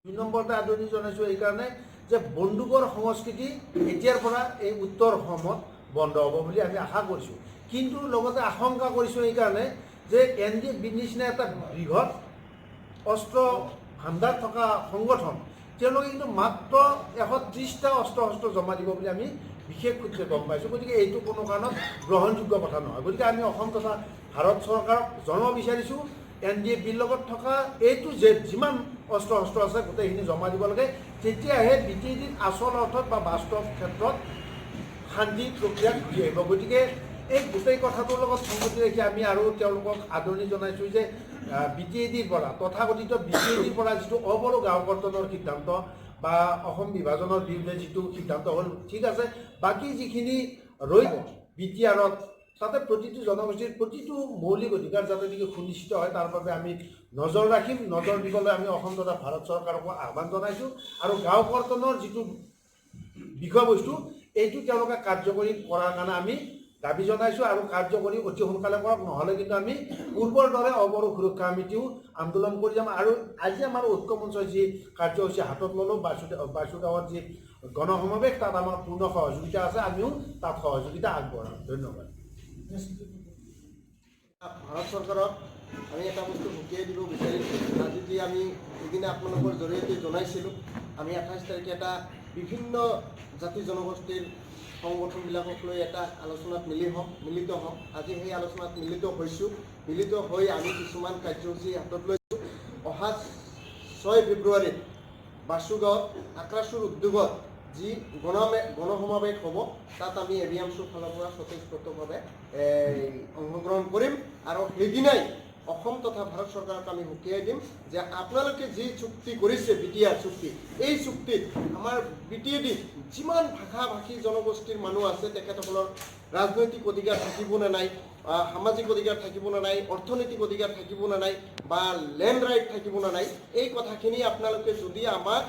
দুই নম্বৰতে আদৰণি জনাইছোঁ এইকাৰণে যে বন্দুকৰ সংস্কৃতি এতিয়াৰ পৰা এই উত্তৰ অসমত বন্ধ হ'ব বুলি আমি আশা কৰিছোঁ। কিন্তু লগতে আশংকা কৰিছোঁ এইকাৰণে যে NDA নিচিনা এটা বৃহৎ অস্ত্ৰ ভাণ্ডাৰ থকা সংগঠন তেওঁলোকে কিন্তু মাত্ৰ 130টা অস্ত্ৰ জমা দিব বুলি আমি বিশেষ সূত্ৰে গম পাইছোঁ। গতিকে এইটো কোনো কাৰণত গ্ৰহণযোগ্য কথা নহয়। গতিকে আমি অসম তথা ভাৰত চৰকাৰক জনাব বিচাৰিছোঁ NDA বিল লগত থকা এইটো যে যিমান অস্ত্ৰ আছে গোটেইখিনি জমা দিব লাগে, তেতিয়াহে BTADত আচল অৰ্থত বা বাস্তৱ ক্ষেত্ৰত শান্তি প্ৰক্ৰিয়া ঘূৰি আহিব। গতিকে এই গোটেই কথাটোৰ লগত সংগতি ৰাখি আমি আৰু তেওঁলোকক আদৰণি জনাইছোঁ যে BTADৰ পৰা তথাকথিত BTADৰ পৰা যিটো অবড়ো গাঁও কৰ্তনৰ সিদ্ধান্ত বা অসম বিভাজনৰ বিৰুদ্ধে যিটো সিদ্ধান্ত হ'ল ঠিক আছে, বাকী যিখিনি ৰৈ BTRত তাতে প্ৰতিটো জনগোষ্ঠীৰ প্ৰতিটো মৌলিক অধিকাৰ যাতে নেকি সুনিশ্চিত হয় তাৰ বাবে আমি নজৰ ৰাখিম। নজৰ দিবলৈ আমি অসম তথা ভাৰত চৰকাৰকো আহ্বান জনাইছোঁ আৰু গাঁও কৰ্তনৰ যিটো বিষয়বস্তু এইটো তেওঁলোকে কাৰ্যকৰী কৰাৰ কাৰণে আমি দাবী জনাইছোঁ আৰু কাৰ্যকৰী অতি সোনকালে কৰক, নহ'লে কিন্তু আমি পূৰ্বৰ দৰে অবড়ো সুৰক্ষা সমিতিও আন্দোলন কৰি যাম। আৰু আজি আমাৰ ঐক্যমঞ্চৰ যি কাৰ্যসূচী হাতত ল'লোঁ বাসুগাঁৱৰ যি গণসমাৱেশ তাত আমাৰ পূৰ্ণ সহযোগিতা আছে, আমিও তাত সহযোগিতা আগবঢ়াম। ধন্যবাদ। ভাৰত চৰকাৰক আমি এটা বস্তু সুকীয়াই দিব বিচাৰিছোঁ। আজি যি আমি সিদিনা আপোনালোকৰ জৰিয়তে জনাইছিলোঁ, আমি 28 তাৰিখে এটা বিভিন্ন জাতি জনগোষ্ঠীৰ সংগঠনবিলাকক লৈ এটা আলোচনাত মিলিত হওঁ। আজি সেই আলোচনাত মিলিত হৈছোঁ। মিলিত হৈ আমি কিছুমান কাৰ্যসূচী হাতত লৈছোঁ। অহা 6 ফেব্ৰুৱাৰীত বাসুগাঁৱত আক্ৰাসুৰ উদ্যোগত যি গণসমাৱেশ হ'ব তাত আমি AVMCৰ ফালৰ পৰা স্বতঃস্ফূৰ্তভাৱে অংশগ্ৰহণ কৰিম আৰু সেইদিনাই অসম তথা ভাৰত চৰকাৰক আমি সকীয়াই দিম যে আপোনালোকে যি চুক্তি কৰিছে BTR চুক্তি, এই চুক্তিত আমাৰ BTADত যিমান ভাষা ভাষী জনগোষ্ঠীৰ মানুহ আছে তেখেতসকলৰ ৰাজনৈতিক অধিকাৰ থাকিব নে নাই, সামাজিক অধিকাৰ থাকিব নে নাই, অৰ্থনৈতিক অধিকাৰ থাকিব নে নাই বা লেণ্ড ৰাইট থাকিব নে নাই, এই কথাখিনি আপোনালোকে যদি আমাক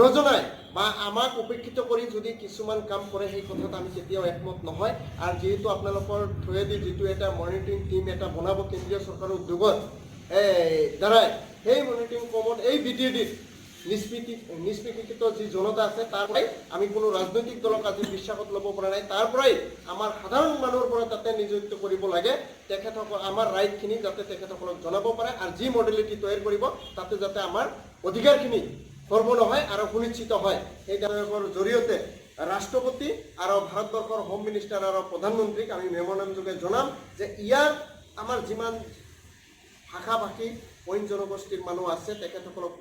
নজনায় বা আমাক উপেক্ষিত কৰি যদি কিছুমান কাম কৰে সেই কথাত আমি কেতিয়াও একমত নহয়। আৰু যিহেতু আপোনালোকৰ থ্ৰুৱেদি যিটো এটা মনিটৰিং টিম এটা বনাব কেন্দ্ৰীয় চৰকাৰৰ উদ্যোগত দ্বাৰাই, সেই মনিটৰিং কমত এই BTADত নিষ্পেষিত যি জনতা আছে তাৰ পৰাই আমি কোনো ৰাজনৈতিক দলক আজি বিশ্বাসত ল'ব পৰা নাই। তাৰ পৰাই আমাৰ সাধাৰণ মানুহৰ পৰা তাতে নিযুক্ত কৰিব লাগে, তেখেতসকল আমাৰ ৰাইটখিনি যাতে তেখেতসকলক জনাব পাৰে আৰু যি মডেলিটি তৈয়াৰ কৰিব তাতে যাতে আমাৰ অধিকাৰখিনি সৰ্ব নহয় আৰু সুনিশ্চিত হয়। সেই তেওঁলোকৰ জৰিয়তে ৰাষ্ট্ৰপতি আৰু ভাৰতবৰ্ষৰ হোম মিনিষ্টাৰ আৰু প্ৰধানমন্ত্ৰীক আমি মেম'ৰেণ্ডাম যোগে জনাম যে ইয়াৰ আমাৰ যিমান ভাষা ভাষী অইন জনগোষ্ঠীৰ মানুহ আছে তেখেতসকলক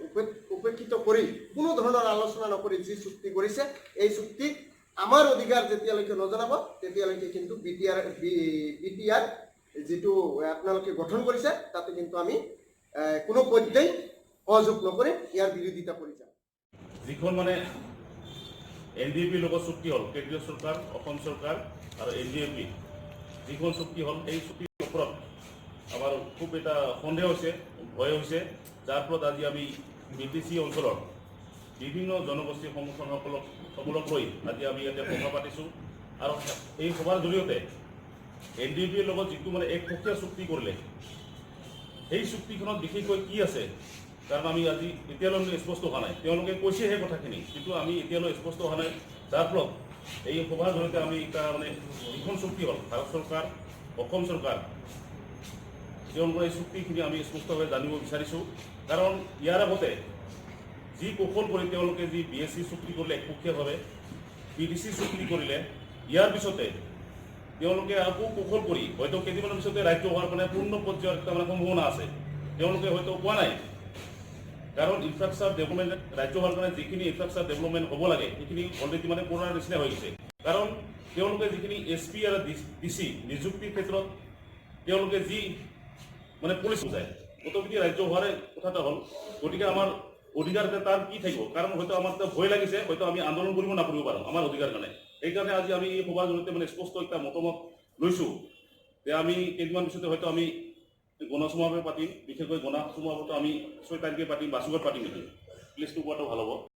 উপেক্ষিত কৰি কোনো ধৰণৰ আলোচনা নকৰি যি চুক্তি কৰিছে এই চুক্তিত আমাৰ অধিকাৰ যেতিয়ালৈকে নজনাব তেতিয়ালৈকে কিন্তু BTR যিটো আপোনালোকে গঠন কৰিছে তাতে কিন্তু আমি কোনো পৰ্যায় সহযোগ নকৰিম, ইয়াৰ বিৰোধিতা কৰি যাম। যিখন মানে NDAP লগত চুক্তি হ'ল, কেন্দ্ৰীয় চৰকাৰ, অসম চৰকাৰ আৰু NDAP যিখন চুক্তি হ'ল এই চুক্তিৰ ওপৰত আমাৰ খুব এটা সন্দেহ হৈছে, ভয় হৈছে, যাৰ ফলত আজি আমি BTC অঞ্চলৰ বিভিন্ন জনগোষ্ঠীৰ সংগঠনসকলক লৈ আজি আমি ইয়াতে সভা পাতিছোঁ আৰু এই সভাৰ জৰিয়তে NDAPৰ লগত যিটো মানে একপক্ষীয় চুক্তি কৰিলে সেই চুক্তিখনত বিশেষকৈ কি আছে কাৰণ আমি আজি এতিয়ালৈ স্পষ্ট হোৱা নাই। তেওঁলোকে কৈছে সেই কথাখিনি, কিন্তু আমি এতিয়ালৈ স্পষ্ট হোৱা নাই, যাৰ ফলত এই সভাৰ জৰিয়তে আমি এটা মানে যিখন চুক্তি হ'ল ভাৰত চৰকাৰ, অসম চৰকাৰ, তেওঁলোকৰ এই চুক্তিখিনি আমি স্পষ্টভাৱে জানিব বিচাৰিছোঁ। কাৰণ ইয়াৰ আগতে যি কৌশল কৰি তেওঁলোকে যি BSc চুক্তি কৰিলে একপক্ষীয়ভাৱে, PDC চুক্তি কৰিলে, ইয়াৰ পিছতে তেওঁলোকে আকৌ কৌশল কৰি হয়তো কেইদিনমানৰ পিছতে ৰাজ্য হোৱাৰ কাৰণে পূৰ্ণ পৰ্যায়ৰ এটা মানে সম্ভাৱনা আছে, তেওঁলোকে হয়তো কোৱা নাই। কাৰণ ইনফ্ৰাষ্ট্ৰাকচাৰ ডেভেলপমেণ্ট ৰাজ্য হোৱাৰ কাৰণে যিখিনি ইনফ্ৰাষ্ট্ৰাকচাৰ ডেভেলপমেণ্ট হ'ব লাগে সেইখিনি অলৰেডি মানে পুৰণাৰ নিচিনা হৈ গৈছে। কাৰণ তেওঁলোকে যিখিনি SP আৰু DC নিযুক্তিৰ ক্ষেত্ৰত তেওঁলোকে যি মানে পলিচি বুজায় গোটেইখিনি ৰাজ্য হোৱাৰে কথা এটা হ'ল। গতিকে আমাৰ অধিকাৰ তাৰ কি থাকিব, কাৰণ হয়তো আমাৰ ভয় লাগিছে, হয়তো আমি আন্দোলন কৰিব নকৰিব পাৰোঁ আমাৰ অধিকাৰ কাৰণে। সেইকাৰণে আজি আমি এই সভাৰ জৰিয়তে মানে স্পষ্ট এটা মতামত লৈছোঁ যে আমি কেইদিনমান পিছতে হয়তো আমি গণসমাৱেশ পাতিম, বিশেষকৈ গণসমাৱেশটো আমি 6 তাৰিখে পাতিম, বাসুগাঁৱত পাতিম নেকি, প্লেচটো পোৱাটো ভাল হ'ব।